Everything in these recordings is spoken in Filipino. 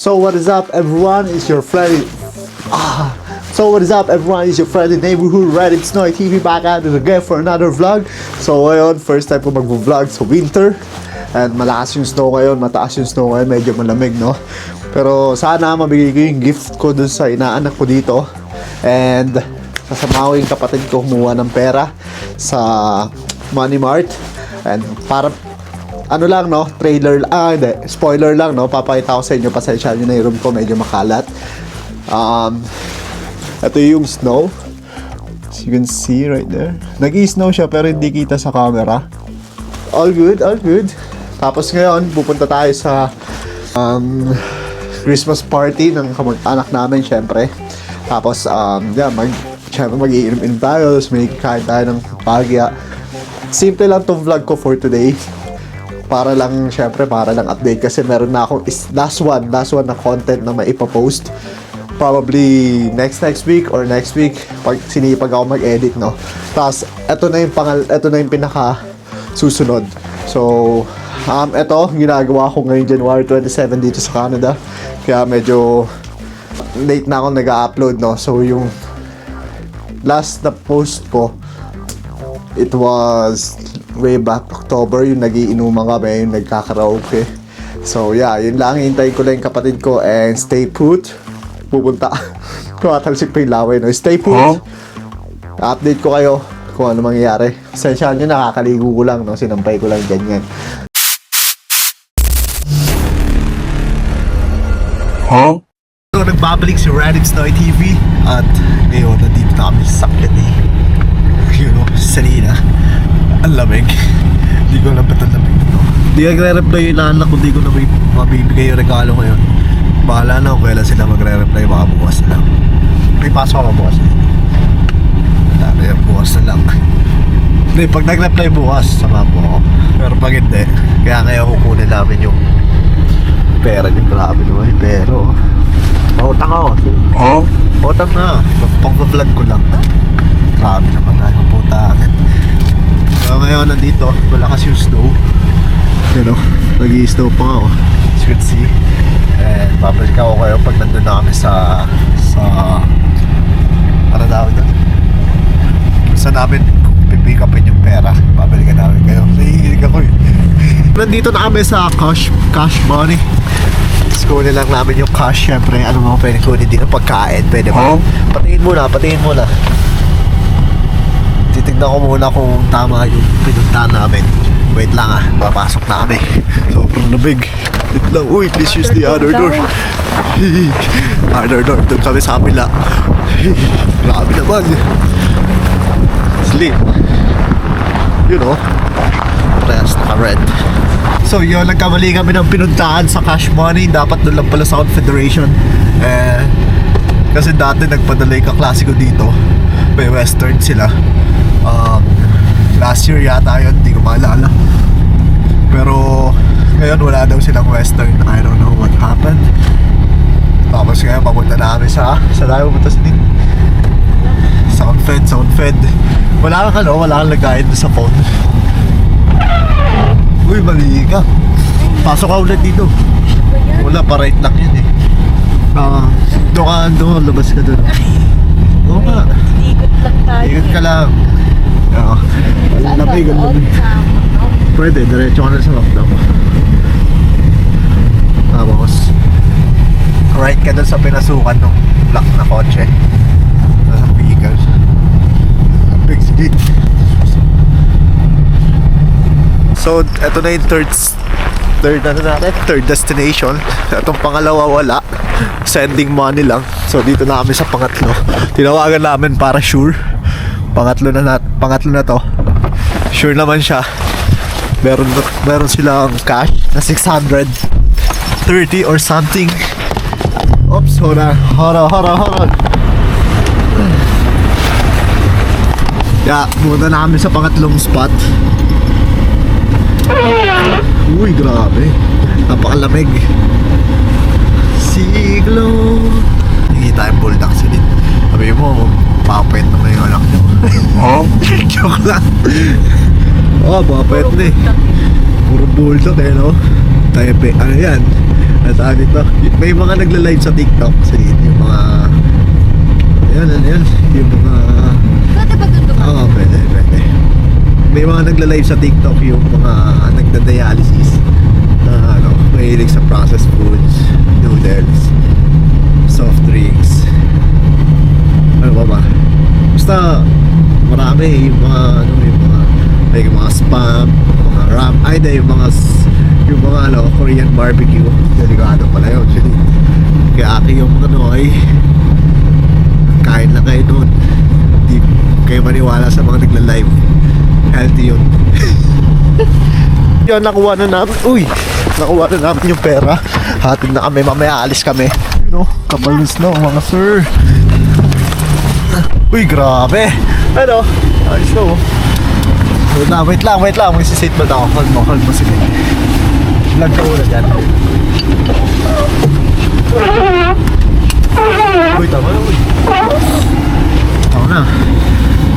So what is up everyone, it's your friendly neighborhood Reddit Snowy TV back at it again for another vlog. So ngayon, first time ko mag-vlog sa winter. And malakas yung snow ngayon, mataas yung snow ngayon, medyo malamig, no? Pero sana mabigay ko yung gift ko dun sa inaanak ko dito. And sasama ko yung kapatid ko kumuha ng pera sa Money Mart. And para ano lang, no, spoiler lang, no, papakita ko sa inyo, pasensya nyo na yung room ko, medyo makalat. Ito yung snow, as you can see right there. Nag-i-snow siya pero hindi kita sa camera. All good, all good. Tapos ngayon, pupunta tayo sa Christmas party ng kamag-anak namin, syempre. Tapos, syempre mag-iinom-inom tayo, may kain tayo ng bagya. Simple lang tong vlog ko for today. Para lang update kasi meron na akong last one na content na maipapost. Probably next week or next week pag sinipag ako mag-edit, no. Tapos ito na yung pinaka susunod. So, ito ginagawa ko ngayon January 27 dito sa Canada. Kaya medyo late na ako nag-upload, no. So, yung last na post ko, it was way back October, yung nagiinuman kami, yung nagkakaraoke. So yeah, yun lang, hintayin ko lang yung kapatid ko and stay put. Pupunta. Kumatalsik pa yung laway, no? Stay put. Update ko kayo kung ano mangyayari. Pasensyahan nyo, nakakaligo ko lang, no? Sinampay ko lang ganyan. So, nagbabalik si Reddit Snowy TV at ngayon, nandito na kami sa sakyan ni Salina. Ang lamig. Hindi ko alam ba't ang lamig ito. Hindi nagre-reply yung inaanak ko. Hindi ko na mabibigay yung regalo ngayon. Bahala na kung kailan sila magre-reply. Baka bukas na lang. May pasok ako bukas. Kaya bukas na lang. Hindi, pag nag-reply bukas, sama po ako. Pero pag hindi, kaya ngayon kukunin namin yung pera niyo. Grabe naman yung pero mautang ako. Mautang na. Pag-vlog ko lang. Grabe naman na yung putangin. So ngayon nandito, malakas yung snow. You know, nag-i-snow pa ako, as you can see. And babalik ako kayo pag nandun na kami sa ano daw na saan namin pipick upin yung pera. Babalikan namin kayo. Nahihilig ako eh. Nandito na kami sa cash money. Let's kunin lang namin yung cash. Syempre, ano mo pwede kunin dito, pagkain. Pwede ba? Patingin muna. Titignan ko muna kung tama yung pinuntahan namin. Wait lang papasok na kami. Sobrang labig. Wait lang, uy, please use the other door. Other door, doon kami sa kapila. Grabe naman. Sleep. You know, rest, naka-red. So yun, nagkamali kami ng pinuntahan sa cash money. Dapat doon lang pala sa Confederation. Kasi dati nagpadala yung kaklase ko dito. May western sila. Last year yata yun, hindi ko maalala. Pero ngayon wala daw silang western. I don't know what happened. Tapos ngayon papunta na kami sa tayo pumunta sa Soundfed. Wala kang lagayin sa phone. Uy, mali ka. Pasok ka ulit dito. Wala, pa-right lang yun eh. Doon, labas ka doon. Oo nga. Ikot lang tayo. Ikot ka lang. Oo. Lamig. Pwede, diretso ka na sa lockdown. Tapos right ka dun sa pinasukan ng black na kotse. Sa vehicles. Big speed. So, eto na yung third destination. Itong pangalawa wala. Sending money lang. So dito na kami sa pangatlo. Tinawagan namin para sure. Pangatlo na to. Sure naman siya. Meron silang cash na 630 or something. Oops, hold on. Yeah, muna na kami sa pangatlong spot. Uy, grabe. Napakalamig. Siglo. Nakikita yung bulldog silid. Sabi mo, papet naman yung anak nyo. Joke lang. Papet na eh. Puro bulldog eh, no? Ano yan? Tawag dito. May mga nagla-live sa TikTok. Kasi yung mga... Ayan. Yung mga... Pwede ba doon ba? Oo, pwede. May mga nagla-live sa TikTok yung mga nagda-dialysis na mahilig sa processed foods, noodles, soft drinks. Ano ba? Basta marami yung mga may mga spam, mga ram, yung mga Korean barbecue. Delikado pala yun. Kaya aki yung ay kain lang kayo doon. Hindi kayo maniwala sa mga nagla-live. Healthy yun. Yun, nakuha na namin yung pera. Hatid na kami, mamaya alis kami. Kapal ng snow mga sir. Uy, grabe. Ayos na. Wait lang. Magsiseatbelt ako. Hold mo, sige. Vlog ka ulit yan. Uy, tama na, uy. Tama na.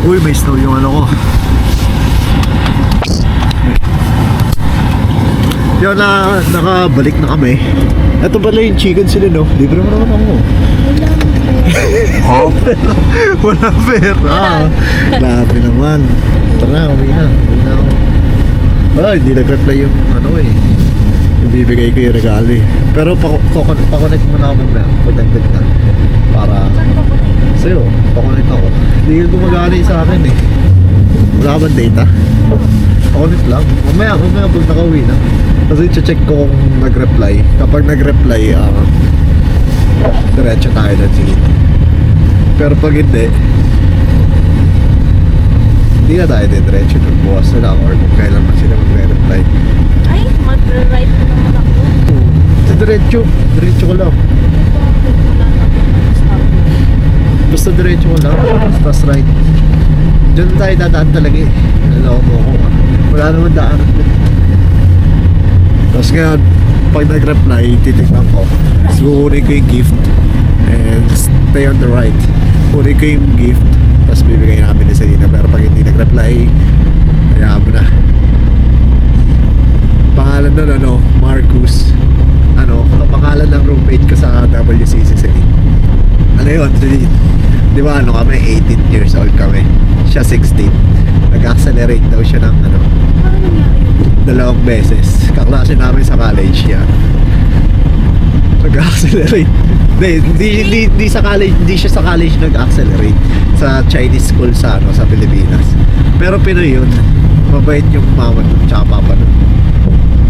Uy, may snow yung ko. Yun na, nakabalik na kami. Ito pala yung chicken sila, no? Libre mo naman ako. Wala pera. Grabe naman. Tara, uwi na ako. Hindi nag-reply yung yung bibigay ko yung regalo eh. Pero pa-connect mo na ako mamaya. Pag-dagdag na. Para sa'yo, pa-connect ako. Hindi yun gumagana sa akin eh. Wala ka bang data? Pa-connect lang. Mamaya pag nakauwi na. Kasi check ko kung nag-reply. Kapag nag-reply, diretso tayo na sige. Pero pag hindi na tayo diretso. Bukas na lang or kung kailan man sila magre-reply. Ay, mag-right na naman ako. Sa diretso ko lang. Basta diretso ko lang. Basta right. Diyan tayo dadaan talaga eh. Naloko mo ako. Wala naman daan. Tapos nga, pag nag-reply, titignan ko. Tapos kukunin ko yung gift. And stay on the right. Kukunin ko yung gift. Tapos bibigay namin ni Selena. Pero pag hindi nag-reply, hayaan mo na. Pangalan nun, Marcus. Pangalan ng roommate ko sa WCC Selena. Ano yun, Selena? Di ba kami, 18 years old kami. Siya 16. Nag-accelerate daw siya ng Paano nangyari yun? 2 beses. Kaklase namin sa college yan. Nag-accelerate. Hindi sa college, hindi siya sa college nag-accelerate. Sa Chinese school sa Pilipinas. Pero Pinoy yun. Mabait yung mama nun tsaka papa nun.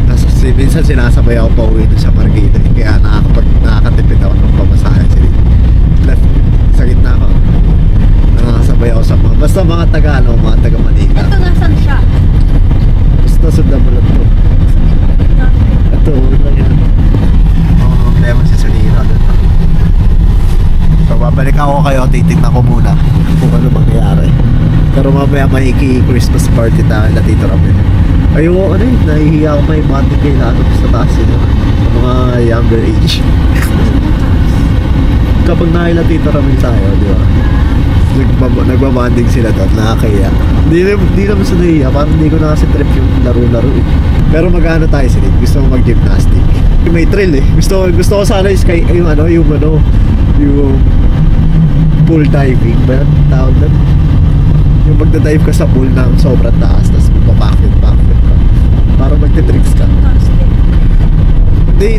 Tapos minsan sinasabay ako pa uwi dun sa Marikina. Kaya nakakatipid ako ng pamasahe. Sa gitna ako. Nakakasabay ako sa basta mga taga Manila. Ito, nasan siya? Basta sundan mo lang to. Ito, wala yan. Problema si Solina doon. So, babalik ako kayo, titignan ko muna kung ano mangyayari. Pero mamaya Christmas party tayo na Tito Ramil. Ayoko, nahihiya ako may matik kayo na sa taas yun. Sa mga younger age. Kapag nakila Tito Ramil tayo, di ba? Nagbabanding sila doon, nakakaya. Hindi naman sa nahiya, parang hindi ko na kasi trip yung laro-laro eh. Pero mag-ano tayo sila, gusto ko mag-gymnastic. May thrill eh. Gusto ko sana yung pool diving ba yun? Tawag na. Yung magda-dive ka sa pool ng sobrang taas, tapos magpa-backflip ka. Para magte-tricks ka. Hindi,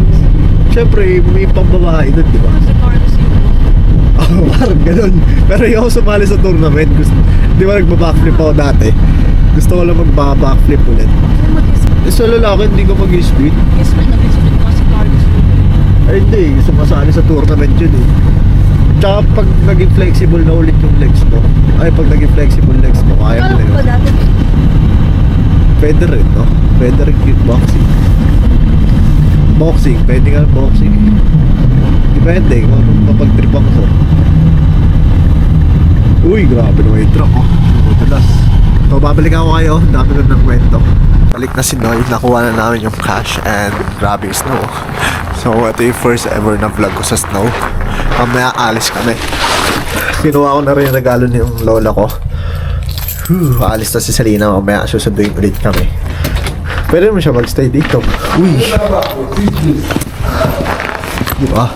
syempre, may pambabae doon, di ba? Kasi Carlos yun. Parang ganun. Pero yung ako sumali sa tournament, di ba nagpa-backflip ako dati? Gusto ko lang magpa-backflip ulit. Sa lalaki, hindi ko mag-split. Yes, may nag-split ko si Carlos. Ay hindi, sumasali sa tournament yun eh. Tsaka pag naging flexible na ulit yung legs mo, pag naging flexible legs mo, kaya mo na Kala ko ba yun. dati? Pwede rin, no? Pwede rin kickboxing. Boxing, pwede nga boxing. Depende kung anong mapag-tripang ko. Uy, grabe naman yung truck, oh. Madalas. So, babalik ako kayo. Dami lang ng kwento. Balik na si Noy. Nakuha na namin yung cash and grabe yung snow. So, ito yung first ever na vlog ko sa snow. Mamaya alis kami. Kinuha ko na rin yung regalo ni yung lola ko. Alis na si Selena. Mamaya susunduin ulit kami. Pwede naman siya magstay dito. Uy! Di ba?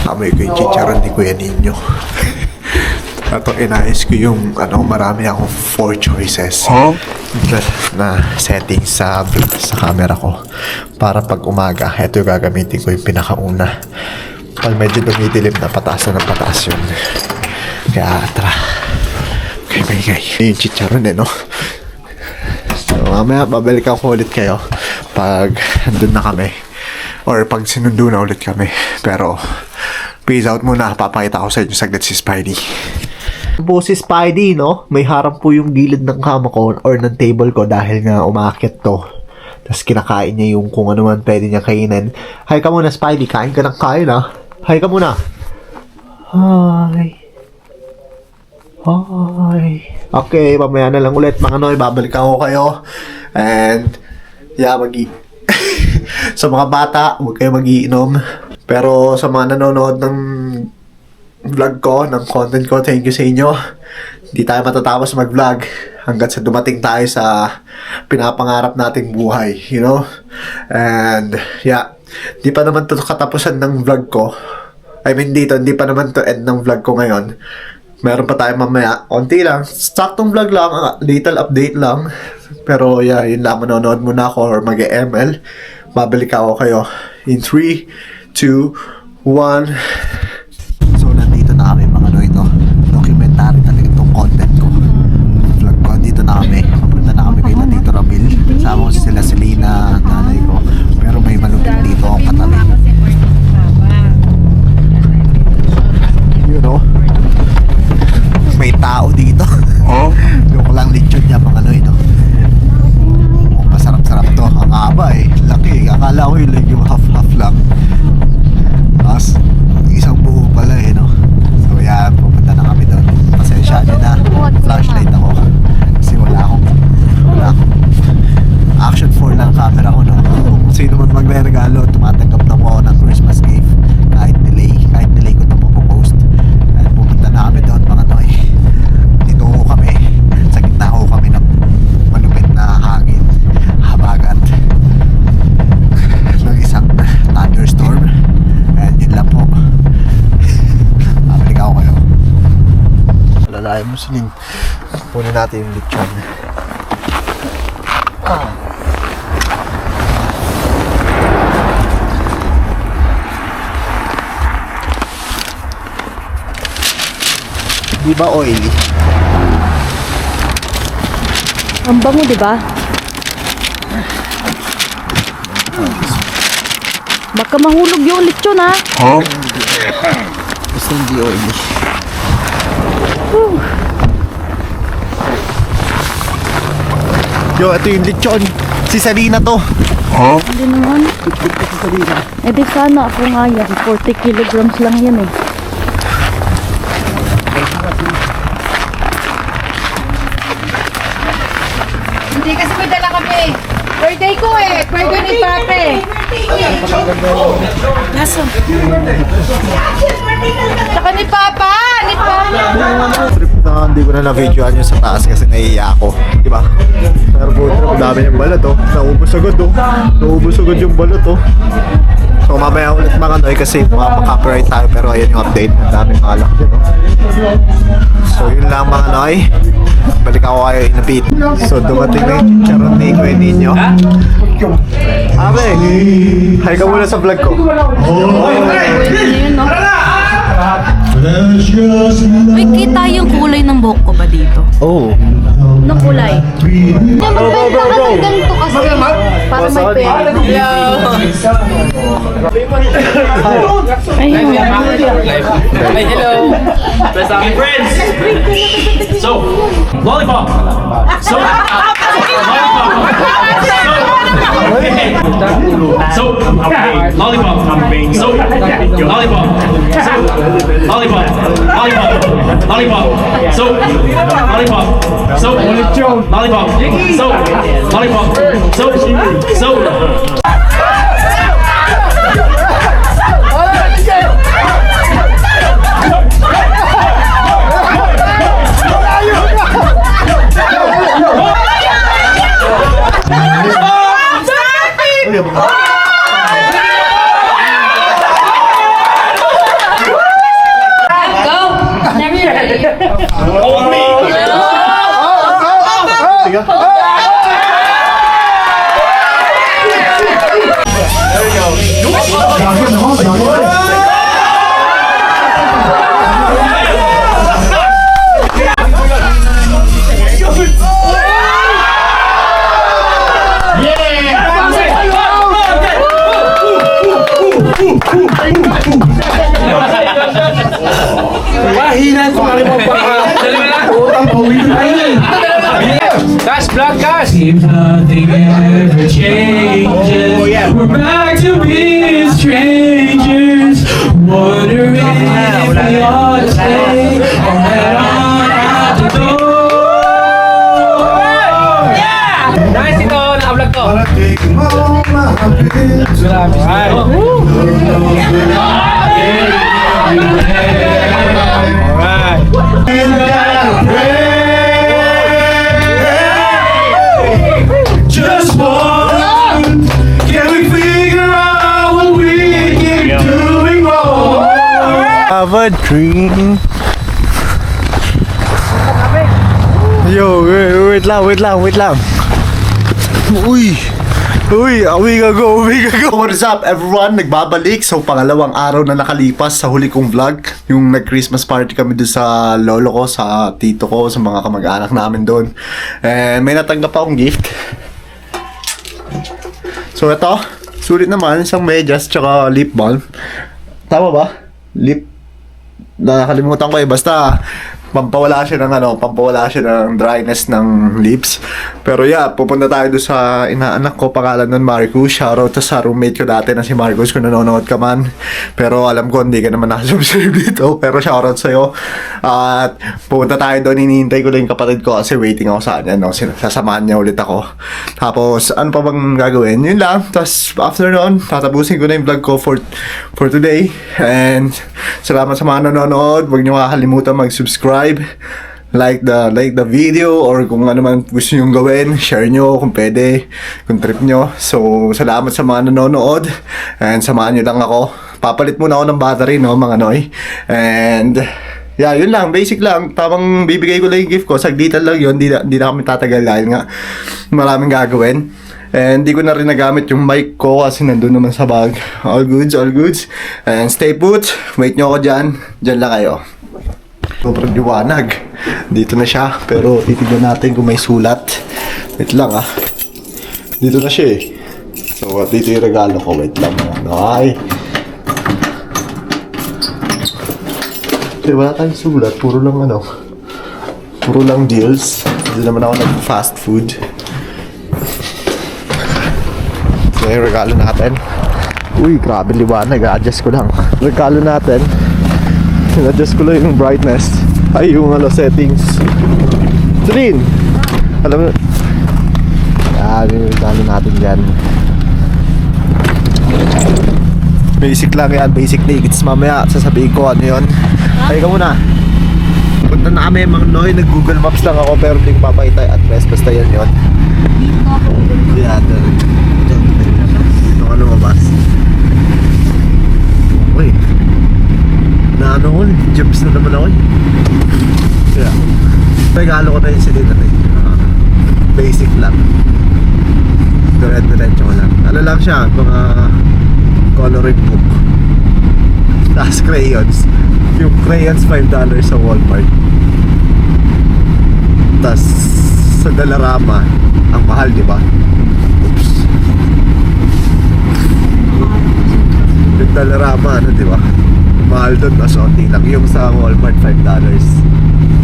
Amoy ko yung chicharon ni Kuya Ninyo. Ito, inayos ko yung, marami akong 4 choices na settings sa camera ko. Para pag umaga, ito yung gagamitin ko yung pinakauna. Pag medyo dumidilim na, pataas na ng pataas yun. Kaya, tara. Okay. Yung chicharon no? So, mamaya, babalik ako ulit kayo pag andun na kami. Or pag sinundo na ulit kami. Pero, peace out muna. Papakita ko sa inyo saglit si Spidey. Po si Spidey, no? May harap po yung gilid ng kama ko or ng table ko dahil nga umaakit to. Tapos kinakain niya yung kung ano man pwede niya kainin. Hi ka muna, Spidey. Kain ka ng kain, ha? Hi ka muna. Hi. Okay, mamaya na lang ulit mga noy. Babalik ako kayo. And, yeah, sa mga bata, huwag kayo mag-iinom. Pero sa mga nanonood ng vlog ko, ng content ko, thank you sa inyo. Hindi tayo matatapos mag-vlog hanggat sa dumating tayo sa pinapangarap nating buhay, you know? And, yeah, di pa naman to katapusan ng vlog ko. I mean, hindi pa naman to end ng vlog ko ngayon. Meron pa tayo mamaya. Konti lang. Saktong vlog lang. Little update lang. Pero, yeah, yun lang. Manonood muna ako or mag-ML. Babalik ako kayo in 3, 2, 1. So, nandito na kami mga ito. Documentary talaga itong content ko. Vlog ko. Dito na kami. Papunta na kami kay Tito Ramil. Kasama ko sila Selena, nanay ko. Pero may malupit dito ang katabi. You know? May tao dito. Yung lang lechon niya mga ito. Masarap-sarap to. Ang haba laki. Akala ko yung half-half lang. Tapos, isang buo pala no. So yan, pupunta na kami doon. Pasensya nyo na. Flashlight ako. Kasi wala akong action 4 lang camera ko no. Kung sino man magre-regalo, tumatanggap na po ako ng Christmas gift. Kahit delay ko ito po-post. At pupunta na kami doon mga toy. Dito ko kami. Sa gitna ko kami ng malupit na hangin. Habagat. Ng isang thunderstorm. And yun lang po. Babalik ako kayo. Lalayan mo siling. Punin natin yung lechon. Di ba oily? Ang bango, di ba? Baka mahulog yung lechon, ha? Basta hindi oily. Yo, ito yung lechon. Si Sarina to. Hindi naman. Eh di sana ako nga yan. 40 kilograms lang yan Hindi kasi may dala kami. Birthday ko Birthday ni Pate. Nasaan? Saka ni Papa. Trip na hindi ko na na-videoan yung sa taas kasi naiiya ako. Diba? Pero buti na madami yung balat Naubos agad Naubos agad yung balat So mamaya ulit mga noy kasi mapaka-copyright tayo pero ayan yung update. Ang daming malak din So yun lang mga noy. Balik ako kayo inapit. So dumating na yung chicharon ni Kuya Ninyo. Abe! Hi ka muna sa vlog ko. May kita yung kulay ng buhok ko ba dito? Oh. Anong kulay? Ganito kasi. Para may pera. Ayun. Hey, hello. Hey, friends. So, lollipop. So, lollipop. So, okay, lollipop. So, lollipop. So, lollipop. Lollipop. So, lollipop. So, lollipop. So, lollipop. So. On me! Cash, blood, cash. If nothing ever changes, we're back to being strangers. Wondering if we ought to stay or head on out the door. Yeah! Nice ito, naka-vlog to. Just one. Can we figure out what we keep doing wrong? Have a dream. Yo, wait lang. Uy, we go. What is up, everyone? Nagbabalik. So, pangalawang araw na nakalipas sa huli kong vlog. Yung nag-Christmas party kami doon sa lolo ko, sa tito ko, sa mga kamag-anak namin doon. And may natanggap akong gift. So, ito. Sulit naman. Isang medyas, tsaka lip balm. Tama ba? Nakakalimutan ko eh. Basta, pampawala siya ng dryness ng lips. Pero yeah, pupunta tayo doon sa inaanak ko, pangalan nun Marcus. Shoutout sa roommate ko dati na si Marcus kung nanonood ka man. Pero alam ko hindi ka naman nakasubscribe dito. Pero shoutout sa'yo. At pupunta tayo doon, hinihintay ko lang yung kapatid ko kasi waiting ako sa kanya. No? Sasamahan niya ulit ako. Tapos ano pa bang gagawin? Yun lang. Tapos after nun, tatapusin ko na yung vlog ko for today. And salamat sa mga nanonood. Huwag niyo makakalimutan mag-subscribe, like the video, or kung ano man gusto nyo gawin, share nyo kung pwede, kung trip nyo. So, salamat sa mga nanonood, and samahan nyo lang ako. Papalit muna ako ng battery, no, mga noy. And, yeah, yun lang, basic lang. Tamang bibigay ko lang yung gift ko, saglitan lang yun, di na kami tatagal dahil nga maraming gagawin. And di ko na rin nagamit yung mic ko kasi nandun naman sa bag. All goods. And stay put, wait nyo ako dyan lang kayo. Sobrang liwanag. Dito na siya. Pero titignan natin kung may sulat. Wait lang ah. Dito na siya eh. So dito yung regalo ko. Wait lang mga okay. Okay, wala tayong sulat. Puro lang deals. Hindi naman ako nag-fast food. So yung regalo natin. Uy, grabe liwanag. Adjust ko lang. Regalo natin. Adjust ko lang yung brightness. Ay, yung settings. Trin! Alam mo, yung regalo natin dyan. Basic lang yan, basic needs. Mamaya, sasabihin ko ano yun. Ay, ka muna. Punta na kami, mga noy. Nag-Google Maps lang ako, pero hindi ko papakita yung address. Basta yan yun. Yan, ito ka lumabas. Uy. Na ano ko, jumps na naman ako eh. Yeah. Regalo ko na yung silita na basic lang. Diretso ko lang. Ano lang siya, mga coloring book. Tapos crayons. Yung crayons $5 sa Walmart. Tapos sa Dollarama, ang mahal, di ba? Oops. Yung Dollarama, ano, di ba? Mahal doon, mas onti lang. Yung sa Walmart, $5.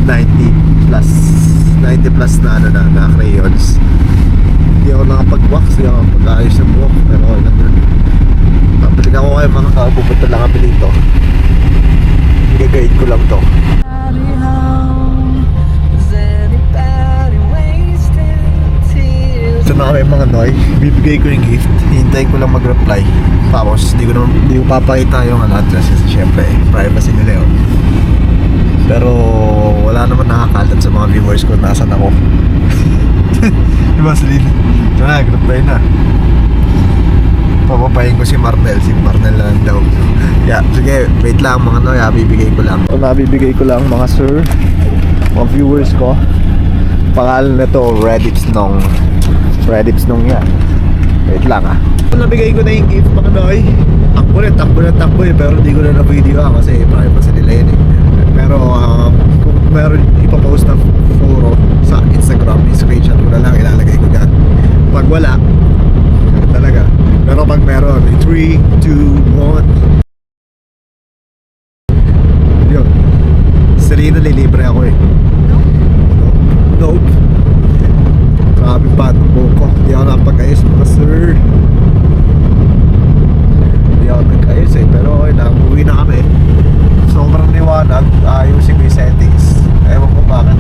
90 plus na na crayons. Hindi ako nakapag-wax, hindi ako nakapag-ayos ng buhok. Pero okay lang yun. Kapalik ako kayo mga pupunta lang kami dito. I-guide ko lang to. Ito na kami mga noy. Bibigay ko yung gift. Hintay ko lang mag-reply. Tapos di ko papakita yung address kasi syempre privacy nila yun. Pero wala naman nakakalat sa mga viewers ko nasan ako. Diba Celine? Ito na, nag-reply na. papapayin ko si Marnel. Si Marnel lang daw. Yeah, sige, wait lang mga Noy, bibigay ko lang. Ito nabibigay ko lang mga sir, mga viewers ko. Pangalan na to, Redips nung yan. Wait lang Nabigay ko na yung gift mga Noy. Takbo eh, pero hindi ko na na-video kasi privacy nila yun eh. Pero kung meron ipapost na photo sa Instagram, screenshot ko na lang, ilalagay ko dyan. Pag wala, talaga. Pero pag meron, 3, 2, 1. Yun. Serena, lilibre ako eh. Nope. Grabe pa, buko. Hindi ako napag-ayos mga sir. Hindi ako nag-ayos eh. Pero okay lang, uwi na kami. Sobrang liwanag, ayusin ko yung settings. Ewan ko bakit.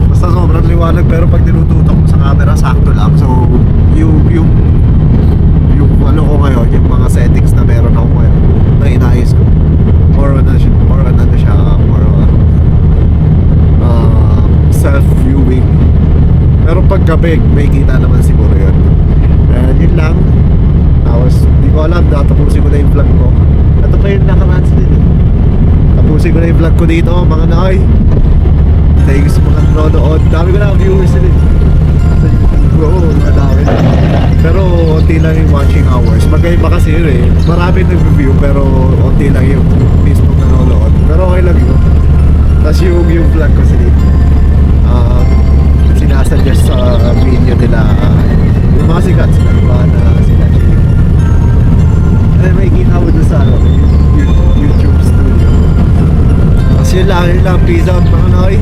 Basta sobrang liwanag, pero pag tinututok ko sa camera, sakto lang. So, yung ano ko ngayon, yung mga settings na meron ako ngayon, na inayos ko. More on self-viewing. Pero pag gabi, may kita naman siguro yun. And yun lang. Tapos, hindi ko alam, natapusin ko na yung vlog ko. Ito pa yung nakamans din eh. Tapusin ko na yung vlog ko dito, mga Noy. Thank you sa mga nanonood. Dami ko na viewers din eh. Sa YouTube ko, madami na. Pero, onti lang yung watching hours. Magkaiba kasi yun eh. Marami nag-review, pero onti lang yung mismo nanonood. Pero okay lang yun. Tapos yung vlog ko sinasuggest sa video nila yung mga sikat sila sila ay may kita mo doon sa YouTube studio. Tapos yun lang, peace out mga Noy.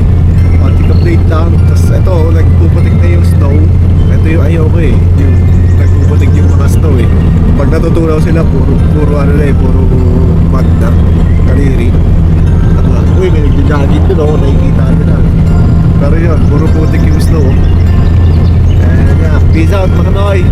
Konting update lang. Tapos ito, nagpuputik na yung snow. Ito yung ayaw ko eh, yung nagpuputik yung mga snow eh. Pag natutunaw sila, puro ano na eh, puro magda, kaliri. Uy, may nag-jogging doon ako, nakikita nyo na. Pero yun, puro putik yung snow. And yeah, peace out mga Noy.